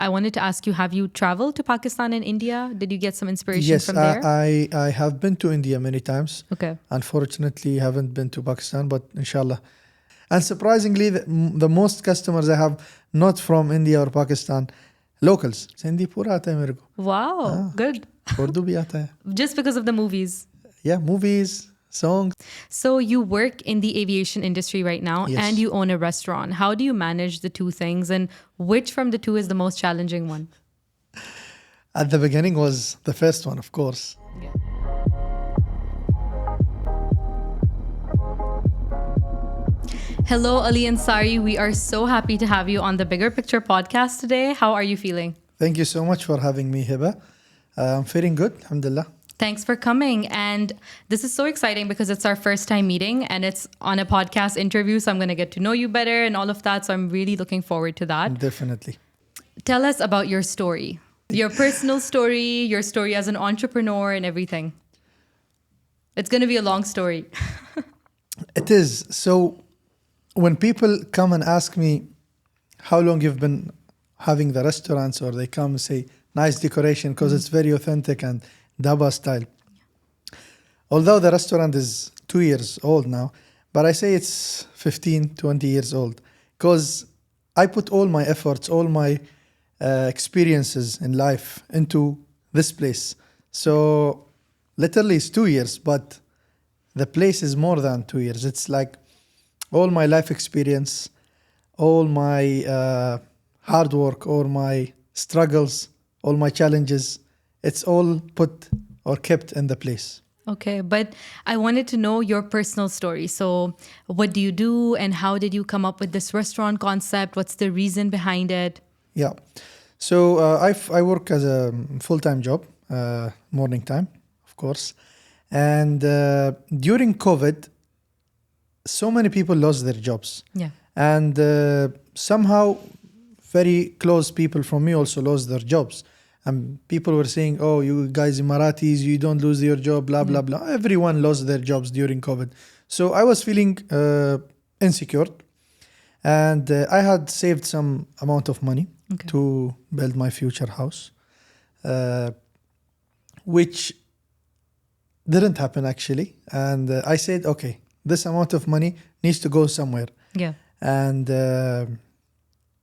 I wanted to ask you, have you traveled to Pakistan and India? Did you get some inspiration Yes, from there? I have been to India many times. Okay. Unfortunately, haven't been to Pakistan, but inshallah. And surprisingly, the most customers I have not from India or Pakistan, locals. Hindi pura aata hai mere ko. Wow, good. Urdu bhi aata hai. Just because of the movies. Yeah, movies, songs. So you work in the aviation industry right now Yes. and you own a restaurant. How do you manage the two things, and which from the two is the most challenging one? At the beginning was the first one, of course. Hello, Ali Ansari. We are so happy to have you on the Bigger Picture podcast today. How are you feeling? Thank you so much for having me, Hiba. I'm feeling good, alhamdulillah. Thanks for coming. And this is so exciting because it's our first time meeting and it's on a podcast interview. So I'm going to get to know you better and all of that. So I'm really looking forward to that. Definitely. Tell us about your story, your personal story, your story as an entrepreneur and everything. It's going to be a long story. It is. So when people come and ask me how long you've been having the restaurants, or they come and say, nice decoration, because it's very authentic and Daba style. Although the restaurant is 2 years old now, but I say it's 15, 20 years old, because I put all my efforts, all my experiences in life into this place. So literally it's 2 years, but the place is more than 2 years. It's like all my life experience, all my hard work, all my struggles, all my challenges, it's all put or kept in the place. Okay, but I wanted to know your personal story. So what do you do and how did you come up with this restaurant concept? What's the reason behind it? Yeah. So I work as a full-time job, morning time, of course. And during COVID, so many people lost their jobs. Yeah. And somehow very close people from me also lost their jobs. And people were saying, oh, you guys Emiratis, you don't lose your job, blah, blah, blah. Everyone lost their jobs during COVID. So I was feeling insecure. And I had saved some amount of money to build my future house, which didn't happen actually. And I said, okay, this amount of money needs to go somewhere. Yeah. And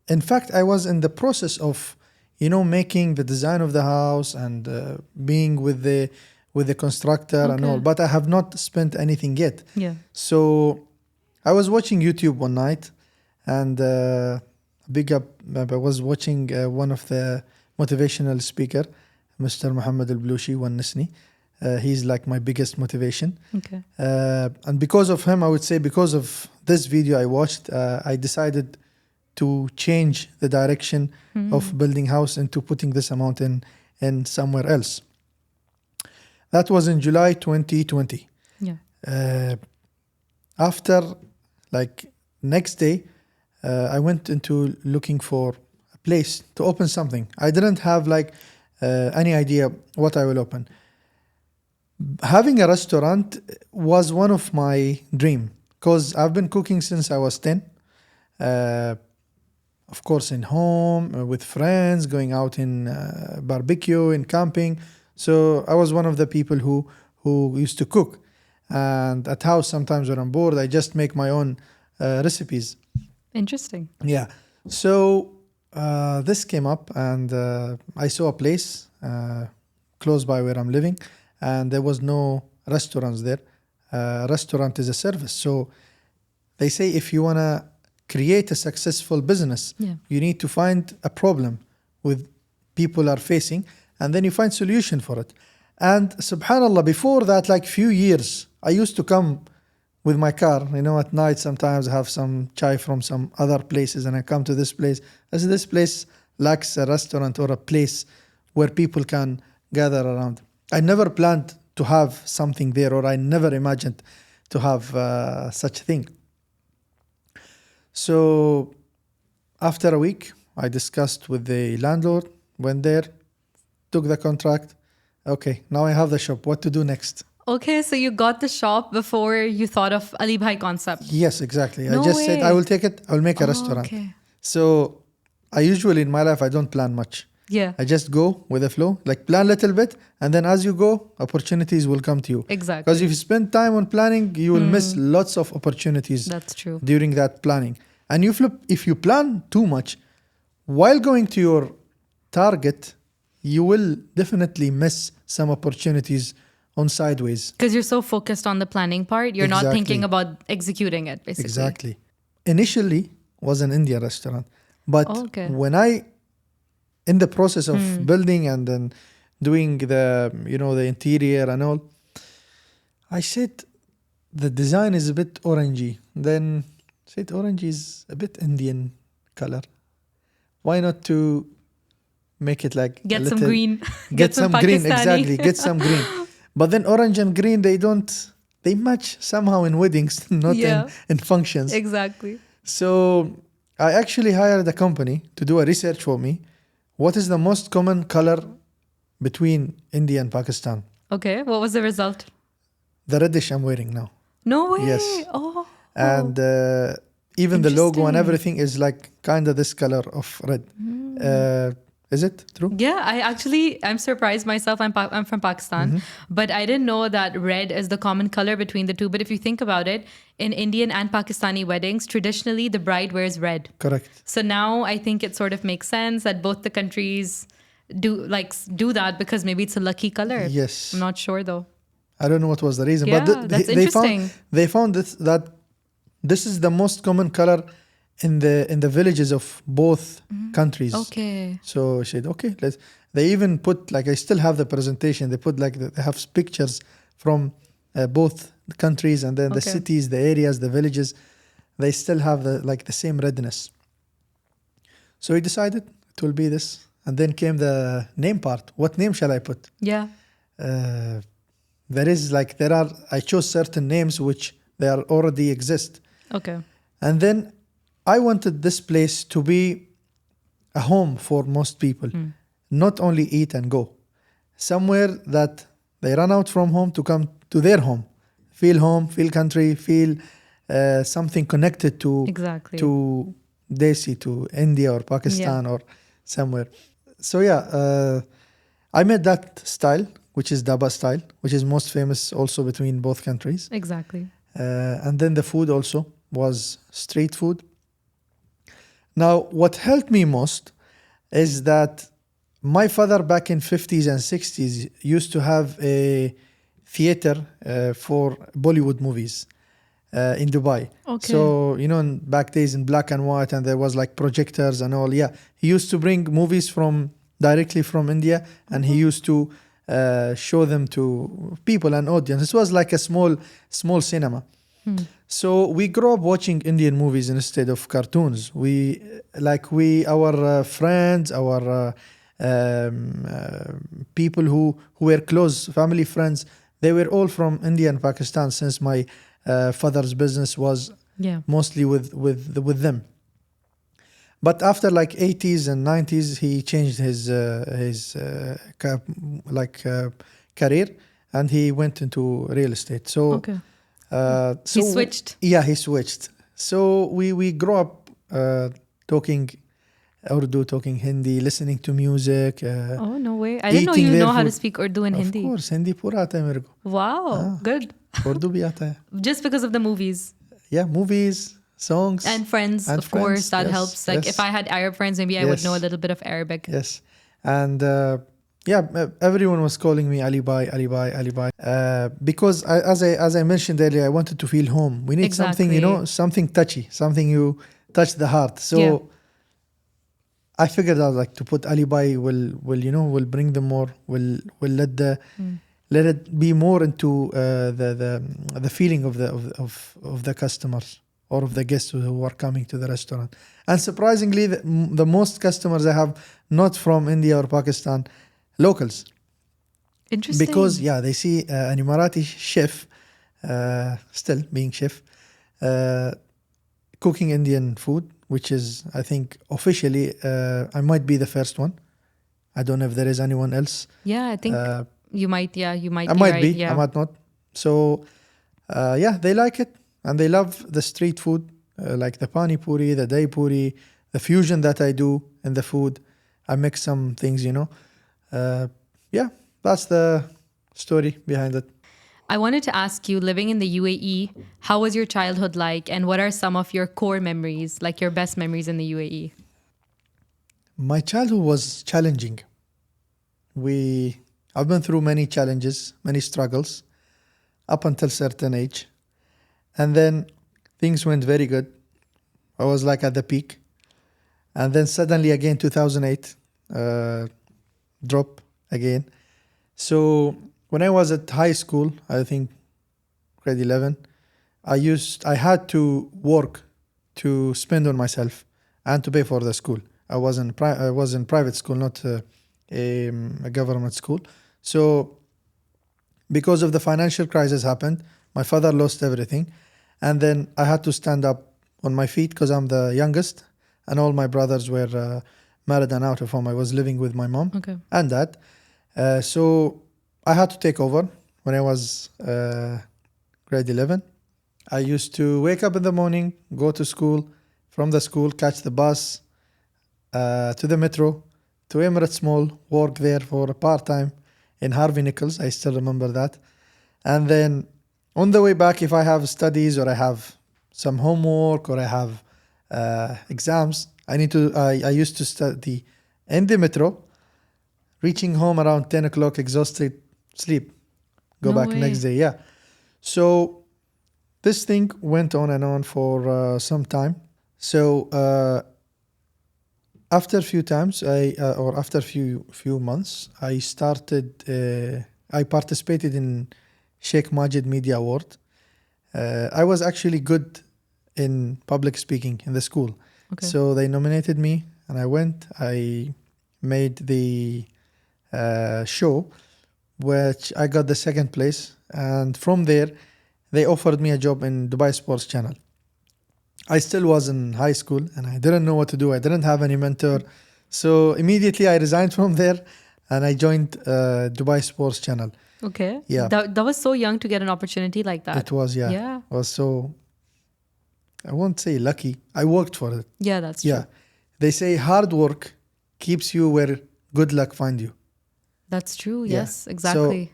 in fact, I was in the process of, making the design of the house and being with the constructor and all, but I have not spent anything yet. Yeah. So I was watching YouTube one night, and big up, I was watching one of the motivational speaker, Mr. Muhammad Al-Blushi Nisni. He's like my biggest motivation. Okay. And because of him, I would say because of this video I watched, I decided to change the direction of building house into putting this amount in somewhere else. That was in July 2020. Yeah. After, like, next day, I went into looking for a place to open something. I didn't have any idea what I will open. Having a restaurant was one of my dream, because I've been cooking since I was 10. Of course, in home, with friends, going out in barbecue, in camping. So I was one of the people who used to cook. And at house, sometimes when I'm bored, I just make my own recipes. Interesting. Yeah. So this came up, and I saw a place close by where I'm living, and there was no restaurants there. Restaurant is a service. So they say if you want to create a successful business, you need to find a problem with people are facing, and then you find solution for it. And subhanallah, before that, like few years, I used to come with my car, at night sometimes I have some chai from some other places, and I come to this place. I said, this place lacks a restaurant or a place where people can gather around. I never planned to have something there, or I never imagined to have such a thing. So after a week, I discussed with the landlord, went there, took the contract. Okay, now I have the shop. What to do next? Okay, so you got the shop before you thought of Ali Bhai concept. Yes, exactly. No I just way. said, I will take it, I will make a restaurant. Okay. So I usually in my life I don't plan much. Yeah. I just go with the flow, like plan a little bit, and then as you go, opportunities will come to you. Exactly. Because if you spend time on planning, you will miss lots of opportunities That's true. during that planning. And if you plan too much, while going to your target, you will definitely miss some opportunities on sideways. Because you're so focused on the planning part, you're not Exactly. thinking about executing it, basically. Exactly. Initially was an Indian restaurant, but Oh, okay. when I in the process of building and then doing the the interior and all, I said the design is a bit orangey. Then said orange is a bit Indian color. Why not to make it like Get a some little, green. get some green, Pakistani. exactly, get some green. But then orange and green they match somehow in weddings, not Yeah. in functions. Exactly. So I actually hired a company to do a research for me. What is the most common color between India and Pakistan? Okay. What was the result? The reddish I'm wearing now. No way. Yes. Oh. And even the logo and Interesting. everything is like kind of this color of red. Is it true? Yeah, I'm surprised myself. I'm from Pakistan, but I didn't know that red is the common color between the two. But if you think about it, in Indian and Pakistani weddings, traditionally the bride wears red. Correct. So now I think it sort of makes sense that both the countries do that because maybe it's a lucky color. Yes. I'm not sure though. I don't know what was the reason, Yeah, but that's they found interesting. that this is the most common color in the villages of both countries. Okay. So I said, okay, they even put like I still have the presentation. They put like they have pictures from both the countries and then the Okay. cities, the areas, the villages. They still have the same redness. So we decided it will be this, and then came the name part. What name shall I put? Yeah. I chose certain names which they are already exist, Okay. and then I wanted this place to be a home for most people, not only eat and go, somewhere that they run out from home to come to their home, feel country, feel something connected to Exactly. to Desi, to India or Pakistan or somewhere. So yeah, I made that style, which is Daba style, which is most famous also between both countries. Exactly. And then the food also was street food. Now, what helped me most is that my father back in 50s and 60s used to have a theater for Bollywood movies in Dubai. Okay. So, in back days in black and white, and there was like projectors and all. Yeah, he used to bring movies directly from India, and he used to show them to people and audience. It was like a small cinema. So we grew up watching Indian movies instead of cartoons. Our friends, our people who were close, family friends, they were all from India and Pakistan, since my father's business was Yeah. mostly with them. But after like 80s and 90s, he changed his career, and he went into real estate. So. Okay. So He switched. Yeah, he switched. So we grew up talking Urdu, talking Hindi, listening to music. Oh, no way. I didn't know eating you their know how to food. speak Urdu and Of Hindi. course, Hindi pura aata hai mere ko. Wow. Good. Urdu bhi aata hai. Just because of the movies. Yeah, movies, songs. And friends, And of course, friends, that yes, helps. Like yes. if I had Arab friends, maybe I would Yes. know a little bit of Arabic. Yes. And everyone was calling me Ali Bhai, Ali Bhai, Ali Bhai. Because as I mentioned earlier, I wanted to feel home. We need something, Exactly. something touchy, something you touch the heart. So Yeah. I figured out like to put Ali Bhai will bring them more, will let it be more into the feeling of the customers or of the guests who are coming to the restaurant. And surprisingly, the most customers I have not from India or Pakistan, locals. Interesting. Because they see an Emirati chef, still being chef, cooking Indian food, which is, I think, officially, I might be the first one. I don't know if there is anyone else. Yeah, I think you might. Yeah, you might. I be might right. be, Yeah. I might not. So, they like it, and they love the street food, like the pani puri, the dahi puri, the fusion that I do in the food. I mix some things, yeah, that's the story behind it. I wanted to ask you, living in the UAE, how was your childhood like, and what are some of your core memories, like your best memories in the UAE? My childhood was challenging. I've been through many challenges, many struggles up until certain age. And then things went very good. I was like at the peak. And then suddenly again 2008 drop again. So when I was at high school, I think grade 11, I had to work to spend on myself and to pay for the school. I was in private school, not a government school. So because of the financial crisis happened, my father lost everything. And then I had to stand up on my feet because I'm the youngest. And all my brothers were married and out of home. I was living with my mom and dad. So I had to take over when I was grade 11. I used to wake up in the morning, go to school, from the school, catch the bus to the metro, to Emirati Mall, work there for a part-time in Harvey Nichols. I still remember that. And then on the way back, if I have studies or I have some homework or I have exams, I used to study in the metro, reaching home around 10 o'clock, exhausted, sleep, go back next day. Yeah. So this thing went on and on for some time. So after a few times, after a few months, I participated in Sheikh Majid Media Award. I was actually good in public speaking in the school. So they nominated me and I went. I made the show, which I got the second place. And from there, they offered me a job in Dubai Sports Channel. I still was in high school and I didn't know what to do. I didn't have any mentor. So immediately I resigned from there and I joined Dubai Sports Channel. Okay. Yeah. That was so young to get an opportunity like that. It was, yeah. Yeah. It was so, I won't say lucky. I worked for it. Yeah, that's true. Yeah. They say hard work keeps you where good luck find you. That's true. Yeah. Yes, exactly. So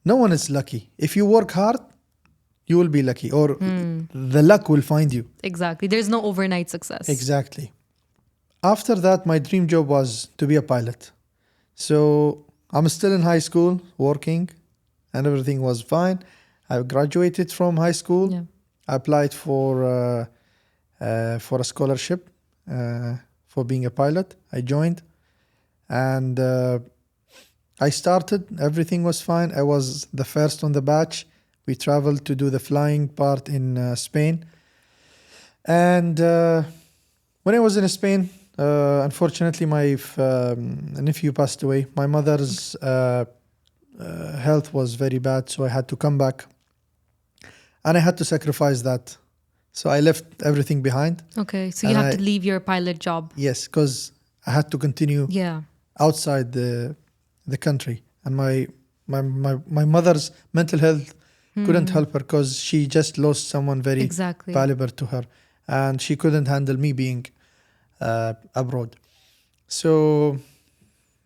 no one is lucky. If you work hard, you will be lucky, or the luck will find you. Exactly. There's no overnight success. Exactly. After that, my dream job was to be a pilot. So I'm still in high school working and everything was fine. I graduated from high school. Yeah. I applied for a scholarship for being a pilot. I joined and I started. Everything was fine. I was the first on the batch. We traveled to do the flying part in Spain. And when I was in Spain, unfortunately, my nephew passed away. My mother's health was very bad, so I had to come back. And I had to sacrifice that. So I left everything behind. Okay, so you have to leave your pilot job. Yes, because I had to continue outside the country. And my mother's mental health couldn't help her because she just lost someone very valuable to her. And she couldn't handle me being abroad. So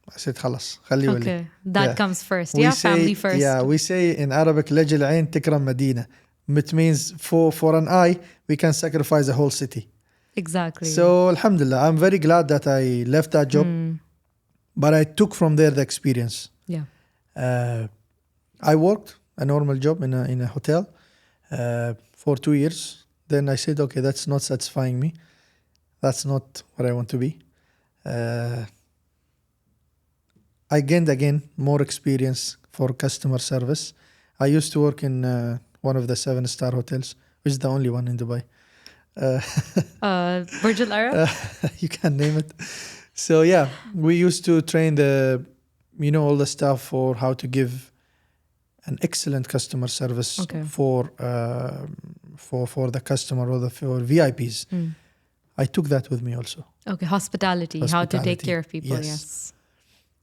I said, خلاص خلي ولي. Okay, that comes first. Yeah, family first. Yeah, we say in Arabic, لجل عين تكرم مدينة. It means for an eye, we can sacrifice a whole city. Exactly. So Alhamdulillah, I'm very glad that I left that job. But I took from there the experience. Yeah. I worked a normal job in a hotel for 2 years. Then I said, okay, that's not satisfying me. That's not what I want to be. I gained again more experience for customer service. I used to work in one of the 7-star hotels, which is the only one in Dubai. Burj Al Arab? You can name it. So yeah, we used to train all the staff for how to give an excellent customer service for the customer or for VIPs. I took that with me also. Okay, hospitality, how to take care of people. Yes.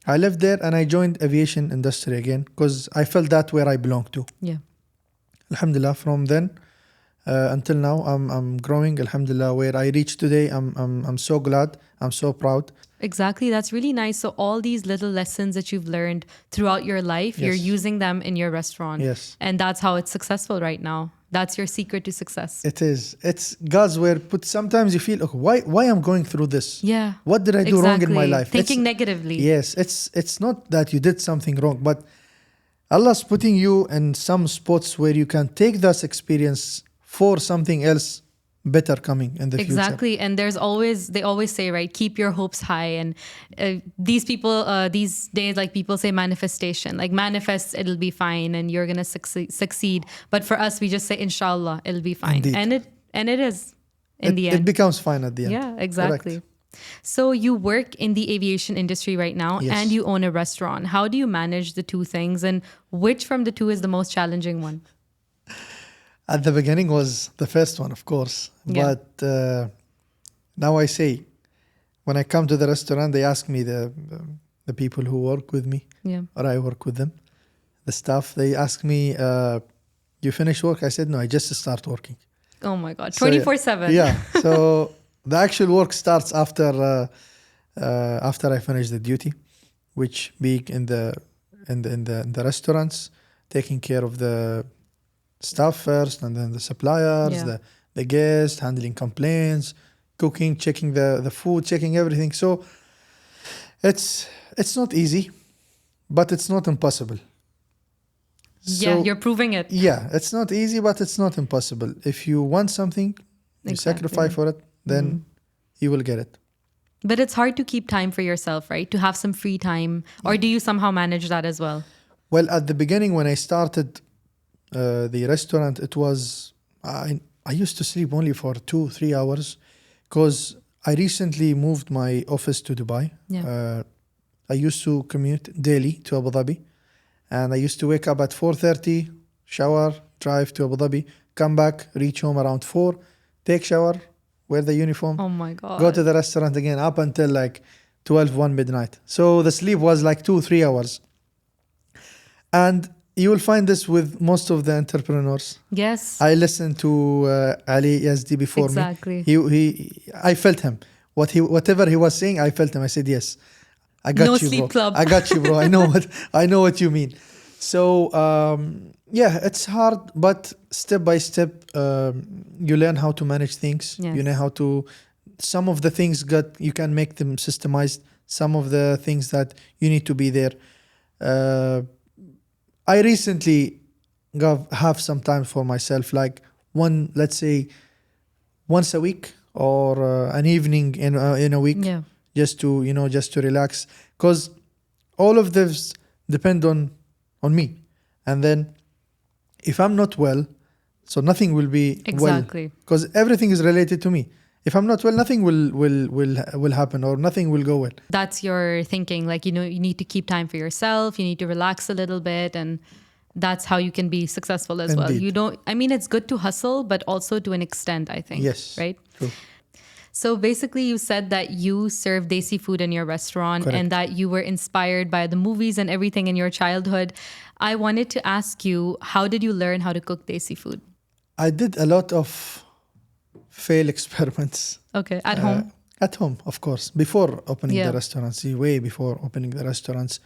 I left there and I joined aviation industry again because I felt that where I belong to. Yeah. Alhamdulillah, from then Until now, I'm growing. Alhamdulillah, where I reached today, I'm so glad. I'm so proud. Exactly. That's really nice. So all these little lessons that you've learned throughout your life, you're Yes. using them in your restaurant. Yes. And that's how it's successful right now. That's your secret to success. It is. It's God's word. But sometimes you feel, okay, why I'm going through this? Yeah. What did I do wrong in my life? Thinking negatively. Yes. It's not that you did something wrong, but Allah's putting you in some spots where you can take this experience for something else better coming in the future. Exactly. And they always say, right, keep your hopes high. And these days, like people say manifestation, like manifest, it'll be fine and you're going to succeed. But for us, we just say, inshallah, it'll be fine. Indeed. And it is in the end. It becomes fine at the end. Yeah, exactly. Correct. So you work in the aviation industry right now Yes. and you own a restaurant. How do you manage the two things and which from the two is the most challenging one? At the beginning was the first one, of course. Yeah. But now I say, when I come to the restaurant, they ask me the people who work with me, Yeah. or I work with them, the staff. They ask me, "You finish work?" I said, "No, I just start working." Oh my God. So, 24/7. Yeah. So the actual work starts after I finish the duty, which being in the restaurants, taking care of the staff first, and then the suppliers, Yeah. the guests, handling complaints, cooking, checking the food, checking everything. So it's not easy, but it's not impossible. Yeah, So, you're proving it. yeah, it's not easy, but it's not impossible. If you want something, you Exactly. sacrifice for it, then you will get it. But it's hard to keep time for yourself, right? To have some free time. Or do you somehow manage that as well? Well, at the beginning, when I started the restaurant, it was I used to sleep only for 2-3 hours because I recently moved my office to Dubai. Yeah. I used to commute daily to Abu Dhabi, and I used to wake up at 4:30, shower, drive to Abu Dhabi, come back, reach home around 4, take shower, wear the uniform, Oh my God. go to the restaurant again up until like 12, 1 midnight. So the sleep was like 2-3 hours. And you will find this with most of the entrepreneurs. Yes. I listened to Ali Yazdi before Exactly. me. I felt him. Whatever he was saying, I felt him. I said, yes, I got No you, sleep bro. club. I got you, bro. I know what you mean. So yeah, it's hard, but step by step, you learn how to manage things. Yes. You know how to. Some of the things you can make them systemized. Some of the things that you need to be there. I recently have some time for myself, like let's say once a week or an evening in a week, Yeah. just to relax, because all of this depend on me. And then if I'm not well, so nothing will be Exactly. well, because everything is related to me. If I'm not well, nothing will happen, or nothing will go well. That's your thinking. Like, you need to keep time for yourself. You need to relax a little bit. And that's how you can be successful as well. Indeed. It's good to hustle, but also to an extent, I think. Yes. Right? True. So basically, you said that you serve Desi Food in your restaurant. Correct. And that you were inspired by the movies and everything in your childhood. I wanted to ask you, how did you learn how to cook Desi Food? I did a lot of fail experiments. Okay, at home? At home, of course. Before opening Yeah. the restaurants, way before opening the restaurants,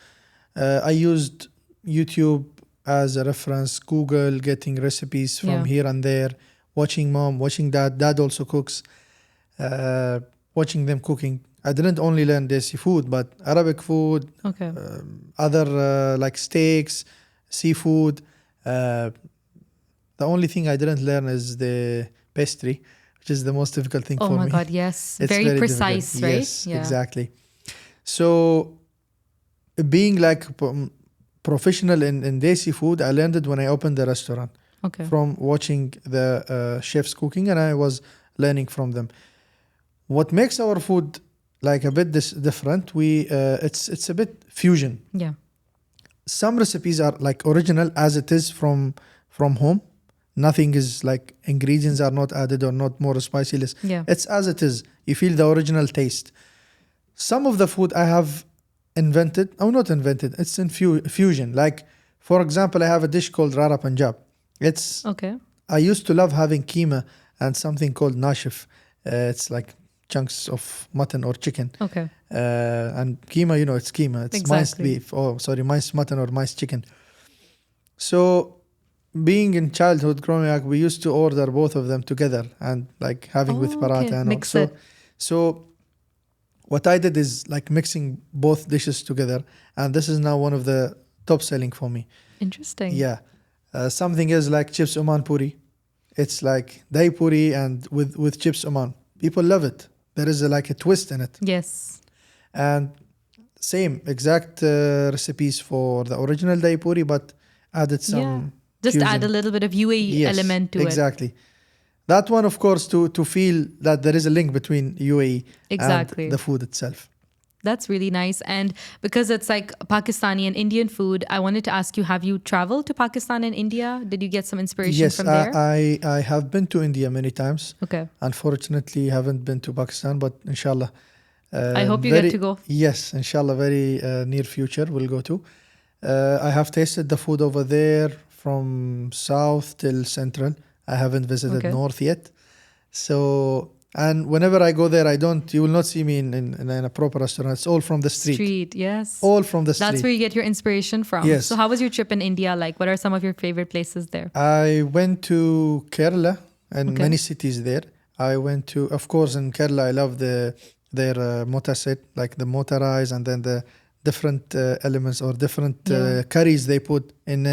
I used YouTube as a reference, Google, getting recipes from Yeah. here and there, watching mom, watching dad. Dad also cooks, watching them cooking. I didn't only learn Desi food, but Arabic food, Okay. other like steaks, seafood. The only thing I didn't learn is the pastry, which is the most difficult thing Oh for my me. God, yes. It's Very precise, difficult. right? Yes, exactly. So being like professional in Desi food, I learned it when I opened the restaurant Okay. from watching the chefs cooking, and I was learning from them. What makes our food like a bit different, it's a bit fusion. Yeah. Some recipes are like original as it is from home. Nothing is like ingredients are not added or not more spicy less. Yeah. It's as it is. You feel the original taste. Some of the food I have invented, or not invented, it's in fusion. Like, for example, I have a dish called Rara Punjab. It's Okay. I used to love having keema and something called nashif. It's like chunks of mutton or chicken. Okay. And keema, it's keema. It's minced Exactly. beef. Oh, sorry, minced mutton or minced chicken. So, being in childhood growing up, we used to order both of them together and like having with Oh, paratha okay. and all. Mix it. So what I did is like mixing both dishes together, and this is now one of the top selling for me. Interesting. Yeah. Something is like chips Oman puri. It's like dahi puri and with chips Oman. People love it. There is like a twist in it. Yes. And same exact recipes for the original dahi puri, but added some Yeah. Just add a fusion. little bit of UAE Yes, element to it. exactly. That one, of course, to feel that there is a link between UAE Exactly. and the food itself. That's really nice. And because it's like Pakistani and Indian food, I wanted to ask you, have you traveled to Pakistan and India? Did you get some inspiration Yes, from there? I have been to India many times. Okay. Unfortunately, haven't been to Pakistan, but inshallah. I hope you get to go. Yes, inshallah, very near future we'll go to. I have tasted the food over there from south till central. I haven't visited Okay. north yet. So, and whenever I go there, you will not see me in a proper restaurant. It's all from the street. Yes. All from the street. That's where you get your inspiration from. Yes. So how was your trip in India like? What are some of your favorite places there? I went to Kerala and Okay. many cities there. I went to, of course, in Kerala, I love their mota set, like the mota rice and then the different elements or different Yeah. curries they put in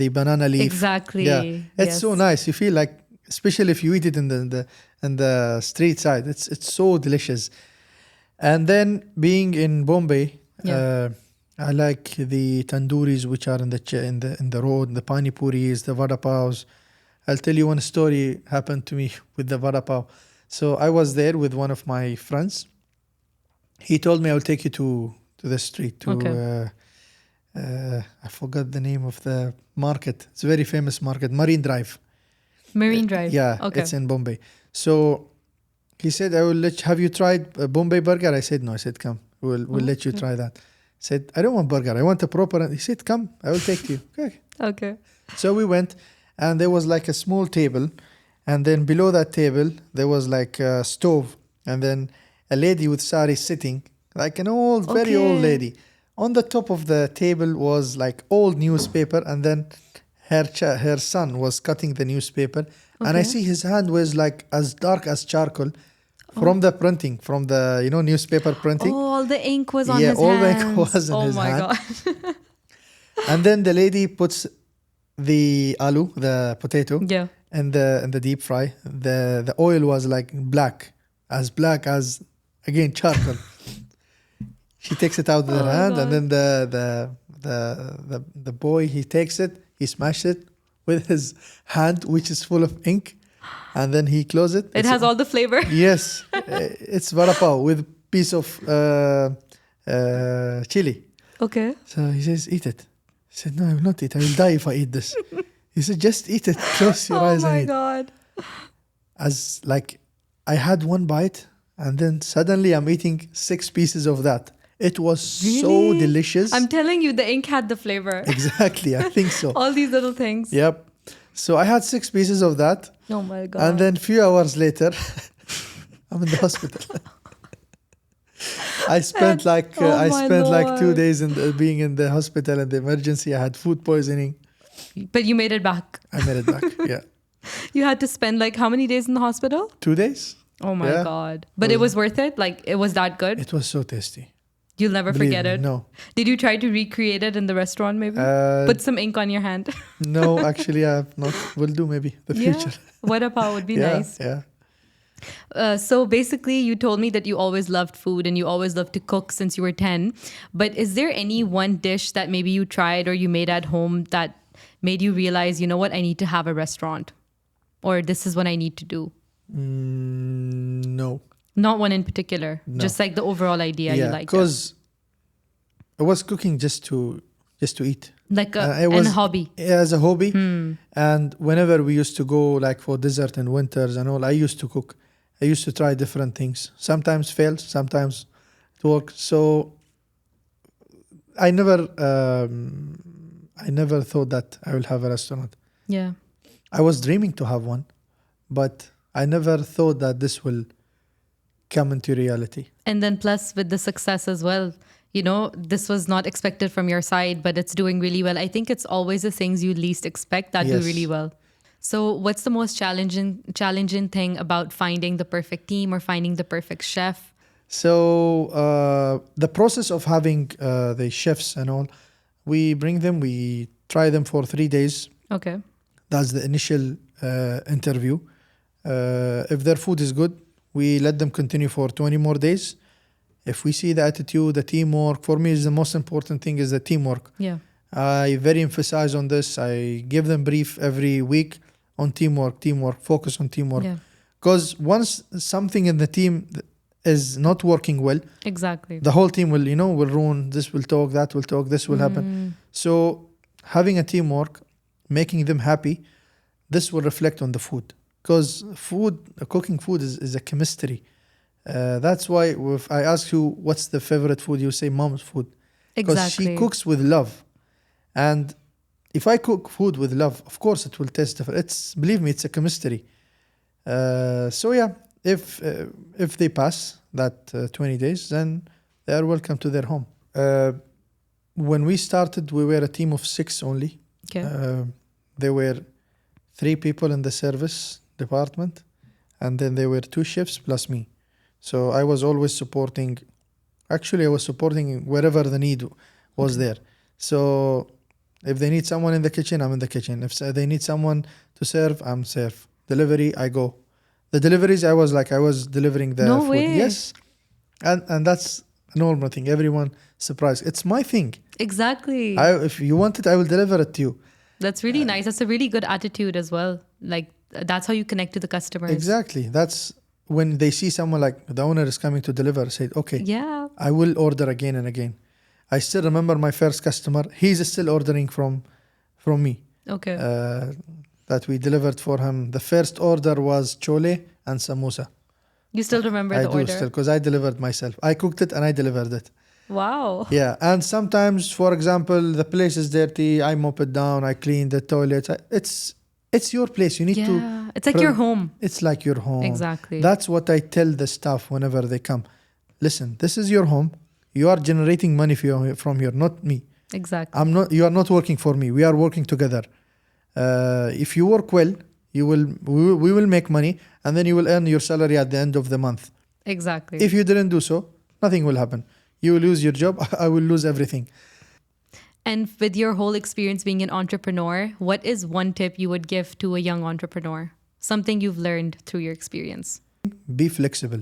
the banana leaf. Exactly. Yeah, it's Yes. so nice. You feel like, especially if you eat it in the street side, it's so delicious. And then being in Bombay, Yeah. I like the tandooris which are in the road, the pani puris, the vada pavs. I'll tell you one story happened to me with the vada pav. So I was there with one of my friends. He told me I will take you to the street to Okay. I forgot the name of the market. It's a very famous market, Marine Drive. Marine Drive. Yeah, Okay. it's in Bombay. So he said, "I will have you tried a Bombay burger?" I said, "No." I said, "Come, we'll let you Okay. try that." I said, "I don't want burger. I want a proper." He said, "Come, I will take you." Okay. Okay. So we went, and there was like a small table, and then below that table there was like a stove, and then a lady with sari sitting, like an old, very old Okay. lady. On the top of the table was like old newspaper, and then her son was cutting the newspaper, and I Okay. see his hand was like as dark as charcoal from the printing, from the newspaper printing. Oh, all the ink was on Yeah, his all the ink hands. was in Oh his my hand. God. And then the lady puts the aloo, the potato, Yeah. in the deep fry. The oil was like black as again charcoal. She takes it out with her Oh, hand, and God. then the boy, he takes it, he smashes it with his hand, which is full of ink, and then he closes it. It has all the flavor. Yes, it's vada pav with piece of chili. Okay. So he says, "Eat it." I said, "No, I will not eat. I will die if I eat this." He said, "Just eat it. Close your Oh eyes and my eat." God. As like I had one bite, and then suddenly I'm eating 6 pieces of that. It was so Really? delicious. I'm telling you, the ink had the flavor. Exactly, I think so. All these little things. Yep. So I had 6 pieces of that, Oh my God. and then few hours later, I'm in the hospital. I spent like Oh I my spent like 2 Lord. days being in the hospital in the emergency. I had food poisoning. But you made it back. I made it back. Yeah, You had to spend like how many days in the hospital? 2 days. Oh my Yeah. God. But it was worth it? Like it was that good? It was so tasty. You'll never Believe forget me, it. no. Did you try to recreate it in the restaurant maybe? Put some ink on your hand. No, actually, I have not. We'll do maybe the future. What about would be Yeah, nice. yeah. So basically, you told me that you always loved food and you always loved to cook since you were 10. But is there any one dish that maybe you tried or you made at home that made you realize, you know what, I need to have a restaurant? Or this is what I need to do? No. Not one in particular, No. just like the overall idea you Yeah, liked. because I was cooking just to eat. Like it was a hobby. as a hobby. And whenever we used to go like for dessert in winters and all, I used to cook. I used to try different things. Sometimes fails, sometimes it works. So I never thought that I will have a restaurant. Yeah. I was dreaming to have one, but I never thought that this will come into reality. And then plus with the success as well. This was not expected from your side, but it's doing really well. I think it's always the things you least expect that do really Yes. well. So what's the most challenging thing about finding the perfect team or finding the perfect chef? So the process of having the chefs and all, we bring them, we try them for 3 days. Okay. That's the initial interview. If their food is good, we let them continue for 20 more days. If we see the attitude, the teamwork, for me is the most important thing is the teamwork. Yeah. I very emphasize on this. I give them brief every week on teamwork, focus on teamwork. Yeah. Because once something in the team is not working well, Exactly. the whole team will ruin. This will talk, that will talk, this will happen. So having a teamwork, making them happy, this will reflect on the food. Because cooking food is a chemistry. That's why if I ask you what's the favorite food, you say mom's food. Because Exactly. she cooks with love. And if I cook food with love, of course it will taste different. Believe me, it's a chemistry. So yeah, if they pass that 20 days, then they are welcome to their home. When we started, we were a team of 6 only. Okay. There were 3 people in the service department, and then there were 2 chefs plus me. So I was always supporting. Actually, I was supporting wherever the need was there. So if they need someone in the kitchen, I'm in the kitchen. If they need someone to serve, I'm serve. Delivery, I go. The deliveries, I was delivering the No food. way. Yes, and that's a normal thing. Everyone surprised. It's my thing. Exactly. If you want it, I will deliver it to you. That's really nice. That's a really good attitude as well. Like that's how you connect to the customers. Exactly. That's when they see someone like the owner is coming to deliver, say, okay, Yeah. I will order again and again. I still remember my first customer. He's still ordering from me. Okay. That we delivered for him. The first order was chole and samosa. You still remember I the do order? still because I delivered myself. I cooked it and I delivered it. Wow. Yeah, and sometimes, for example, the place is dirty. I mop it down. I clean the toilets. It's your place. You need to. Yeah. It's like your home. It's like your home. Exactly. That's what I tell the staff whenever they come. Listen, this is your home. You are generating money from here, not me. Exactly. I'm not. You are not working for me. We are working together. If you work well, we will make money, and then you will earn your salary at the end of the month. Exactly. If you didn't do so, nothing will happen. You will lose your job. I will lose everything. And with your whole experience being an entrepreneur, what is one tip you would give to a young entrepreneur? Something you've learned through your experience. Be flexible.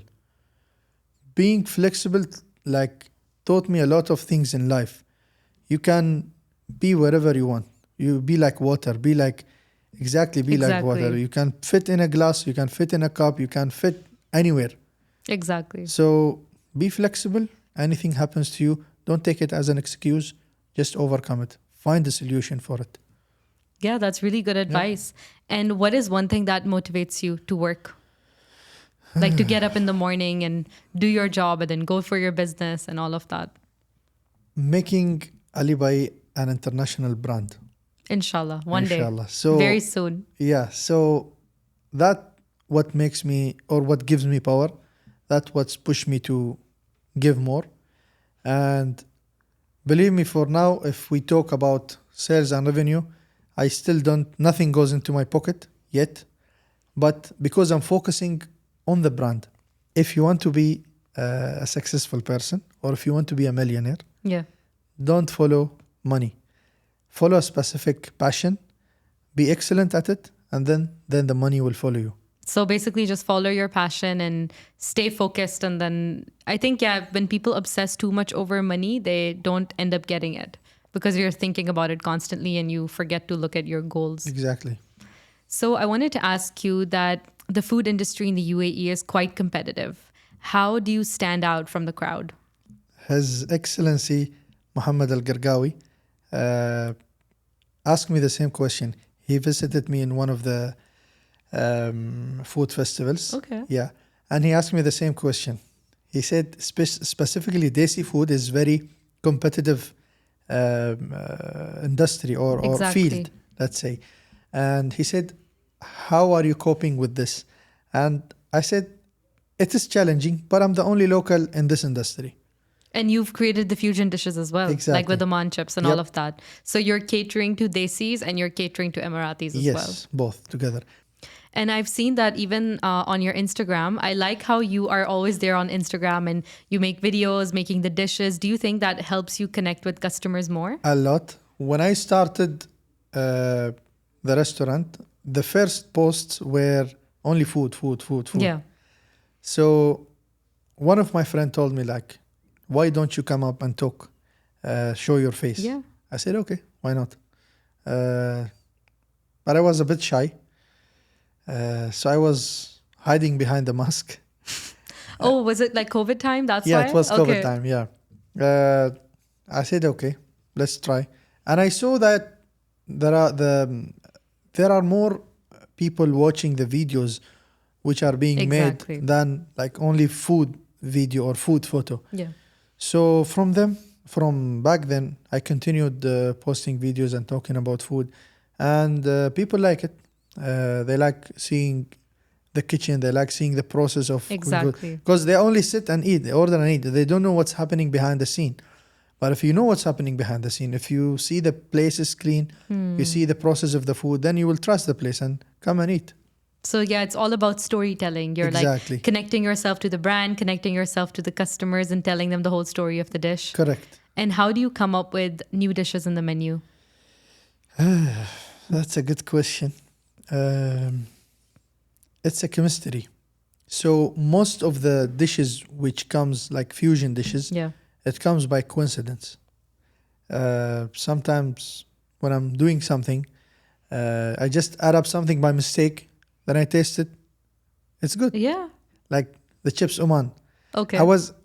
Being flexible taught me a lot of things in life. You can be wherever you want. You be like water. Like water. You can fit in a glass. You can fit in a cup. You can fit anywhere. Exactly. So be flexible. Anything happens to you, don't take it as an excuse. Just overcome it. Find a solution for it. Yeah, that's really good advice. And what is one thing that motivates you to work? Like to get up in the morning and do your job and then go for your business and all of that. Making Ali Bhai an international brand. Inshallah, one Inshallah. day. So very soon. Yeah. So that what makes me or what gives me power. That's what's pushed me to give more. And believe me, for now, if we talk about sales and revenue, I still nothing goes into my pocket yet. But because I'm focusing on the brand, if you want to be a successful person or if you want to be a millionaire, don't follow money. Follow a specific passion, be excellent at it, and then the money will follow you. So basically just follow your passion and stay focused. And then I think, when people obsess too much over money, they don't end up getting it because you're thinking about it constantly and you forget to look at your goals. Exactly. So I wanted to ask you that the food industry in the UAE is quite competitive. How do you stand out from the crowd? His Excellency Muhammad Al Gargawi asked me the same question. He visited me in one of the food festivals. Okay. Yeah. And he asked me the same question. He said specifically Desi Food is very competitive industry or Exactly. field, let's say. And he said, how are you coping with this? And I said, it is challenging, but I'm the only local in this industry. And you've created the fusion dishes as well, like Exactly. with the man chips and Yep. all of that. So you're catering to Desis and you're catering to Emiratis as well. Yes, both together. And I've seen that even on your Instagram. I like how you are always there on Instagram and you make videos making the dishes. Do you think that helps you connect with customers more? A lot. When I started the restaurant, the first posts were only food. Yeah. So one of my friends told me, like, why don't you come up and talk, show your face? Yeah. I said, okay, why not? But I was a bit shy. So I was hiding behind the mask. Oh, was it like COVID time? That's Yeah, why? it was COVID Okay. time, yeah. I said, okay, let's try. And I saw that there are more people watching the videos which are being Exactly. made than like only food video or food photo. Yeah. So from back then, I continued posting videos and talking about food, and people like it. They like seeing the kitchen. They like seeing the process of Exactly. because they only sit and eat. They order and eat. They don't know what's happening behind the scene. But if you know what's happening behind the scene, if you see the place is clean, you see the process of the food, then you will trust the place and come and eat. So yeah, it's all about storytelling. You're Exactly. like connecting yourself to the brand, connecting yourself to the customers and telling them the whole story of the dish. Correct. And how do you come up with new dishes in the menu? That's a good question. It's a chemistry. So most of the dishes which comes like fusion dishes, Yeah. it comes by coincidence. Sometimes when I'm doing something, I just add up something by mistake. Then I taste it. It's good. Yeah. Like the chips Oman. Okay.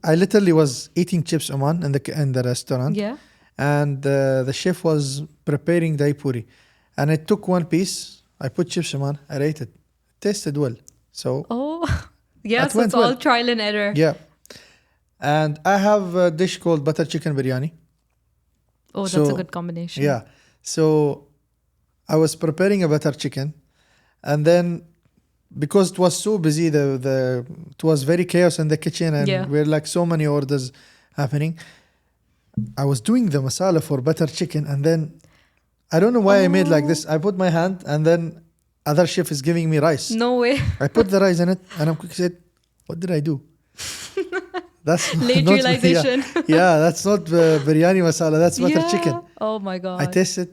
I literally was eating chips Oman in the restaurant, Yeah. and the chef was preparing dai puri, and I took one piece. I put chips Oman. I ate it. It tasted well. So Oh, yeah. That So it's went well. all trial and error. yeah. And I have a dish called butter chicken biryani. Oh, that's a So, good combination. Yeah. So I was preparing a butter chicken, and then because it was so busy, it was very chaos in the kitchen, and Yeah. we're like so many orders happening. I was doing the masala for butter chicken, and then I don't know why I made like this. I put my hand, and then other chef is giving me rice. No way. I put the rice in it, and I'm quick said, "What did I do?" That's Late not, realization. Yeah, that's not biryani masala. That's butter Yeah. chicken. Oh my God. I tasted.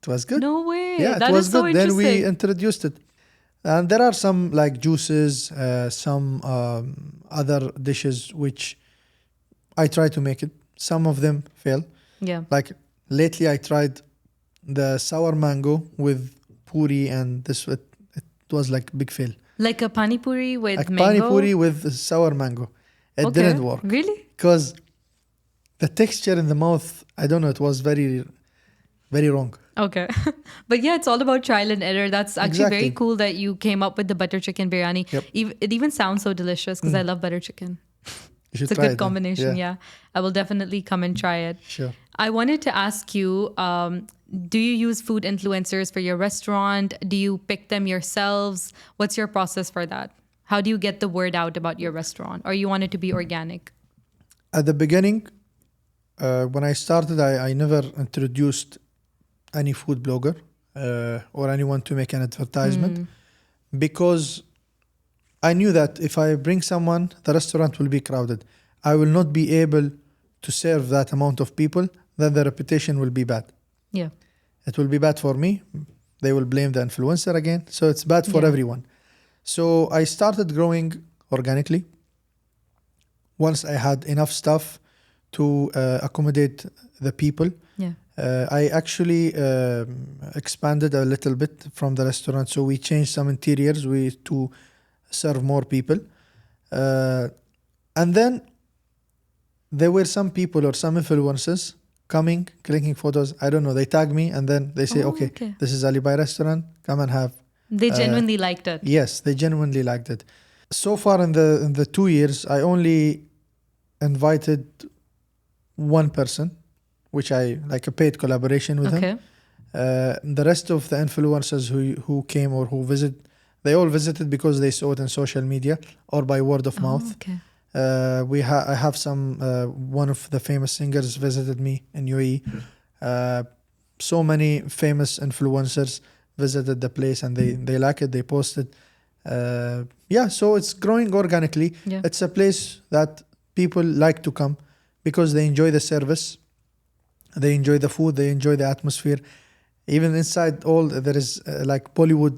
It was good. No way. Yeah, That it was is so good. Then we interesting. introduced it. And there are some like juices, some other dishes which I try to make it. Some of them fail. Yeah. Like lately, I tried the sour mango with puri, and it was like big fail. Like a pani puri with Like mango. pani puri with sour mango. It Okay. didn't work Really? because the texture in the mouth, I don't know, it was very, very wrong. Okay. But yeah, it's all about trial and error. That's actually very Exactly. cool that you came up with the butter chicken biryani. Yep. It even sounds so delicious because I love butter chicken. You should It's a try good it then. combination. Yeah. I will definitely come and try it. Sure. I wanted to ask you, do you use food influencers for your restaurant? Do you pick them yourselves? What's your process for that? How do you get the word out about your restaurant? Or you want it to be organic? At the beginning, when I started, I never introduced any food blogger or anyone to make an advertisement because I knew that if I bring someone, the restaurant will be crowded. I will not be able to serve that amount of people, then the reputation will be bad. Yeah. It will be bad for me. They will blame the influencer again. So it's bad for Yeah. everyone. So I started growing organically. Once I had enough stuff to accommodate the people, Yeah. I actually expanded a little bit from the restaurant. So we changed some interiors to serve more people. And then there were some people or some influencers coming, clicking photos. I don't know. They tag me and then they say, Oh, okay, okay. this is Ali Bhai Restaurant. Come and have. They genuinely liked it. Yes, they genuinely liked it. So far in the 2 years, I only invited one person, which I like a paid collaboration with Okay. him. The rest of the influencers who came or who visit, they all visited because they saw it in social media or by word of mouth. Okay. I have some one of the famous singers visited me in UAE. So many famous influencers visited the place and they like it. They posted. So it's growing organically. Yeah. It's a place that people like to come because they enjoy the service, they enjoy the food, they enjoy the atmosphere. Even inside all there is like Bollywood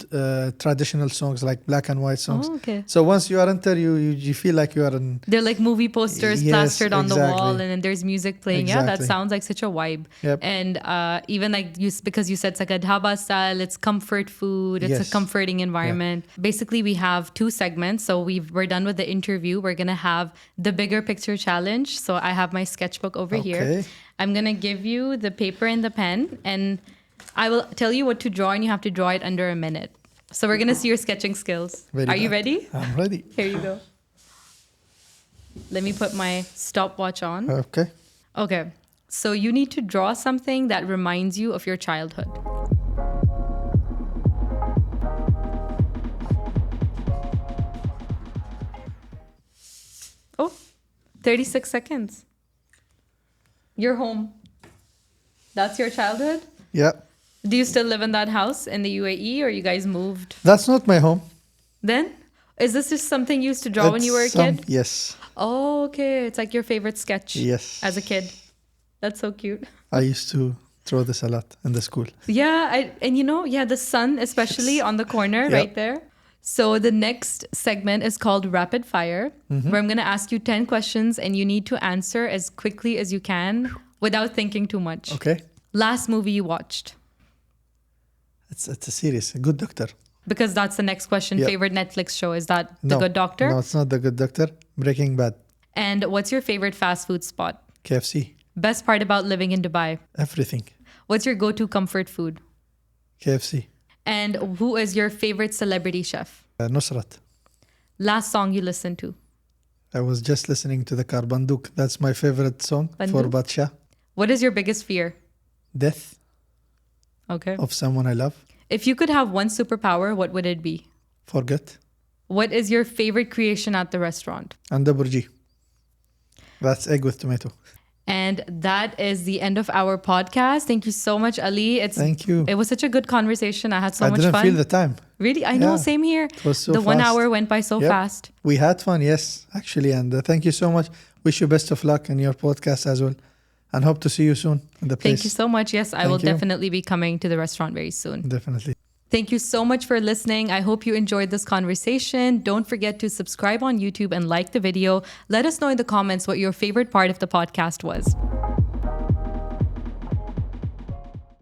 traditional songs, like black and white songs. Oh, okay. So once you are enter, you feel like you are in. They're like movie posters Yes, plastered on the exactly. wall, and then there's music playing. Yeah, that Exactly. sounds like such a vibe. Yep. And even like because you said it's like a dhaba style, it's comfort food, it's a Yes. comforting environment. Basically, we have 2 segments. So we're done with the interview. We're gonna have the bigger picture challenge. So I have my sketchbook over here. Okay. I'm gonna give you the paper and the pen, and I will tell you what to draw, and you have to draw it under a minute. So we're gonna see your sketching skills. Very Are you good. ready? I'm ready. Here you go. Let me put my stopwatch on. Okay. Okay. So you need to draw something that reminds you of your childhood. Oh, 36 seconds. You're home. That's your childhood? Yeah. Do you still live in that house in the UAE, or you guys moved? That's not my home. Then? Is this just something you used to draw when you were a kid? Yes. Oh, okay. It's like your favorite sketch Yes. as a kid. That's so cute. I used to draw this a lot in the school. Yeah, the sun, especially on the corner Yep. right there. So the next segment is called Rapid Fire, where I'm going to ask you 10 questions and you need to answer as quickly as you can without thinking too much. Okay. Last movie you watched? It's a series. Good Doctor. Because that's the next question. Yep. Favorite Netflix show? Is that The No. Good Doctor? No, it's not The Good Doctor. Breaking Bad. And what's your favorite fast food spot? KFC. Best part about living in Dubai? Everything. What's your go-to comfort food? KFC. And who is your favorite celebrity chef? Nusrat. Last song you listened to? I was just listening to the car. Banduk. That's my favorite song for Banduk? Batsha. What is your biggest fear? Death Okay. of someone I love. If you could have one superpower, what would it be? Forget. What is your favorite creation at the restaurant? And the burji. That's egg with tomato. And that is the end of our podcast. Thank you so much, Ali. Thank you. It was such a good conversation. I had so I much didn't fun. feel the time. Really? I know, Yeah. same here. It was so the 1 fast. hour went by so Yep. fast. We had fun, yes, actually. And thank you so much. Wish you best of luck in your podcast as well. And hope to see you soon in the place. Thank you so much. Yes, I will Thank you. definitely be coming to the restaurant very soon. Definitely. Thank you so much for listening. I hope you enjoyed this conversation. Don't forget to subscribe on YouTube and like the video. Let us know in the comments what your favorite part of the podcast was.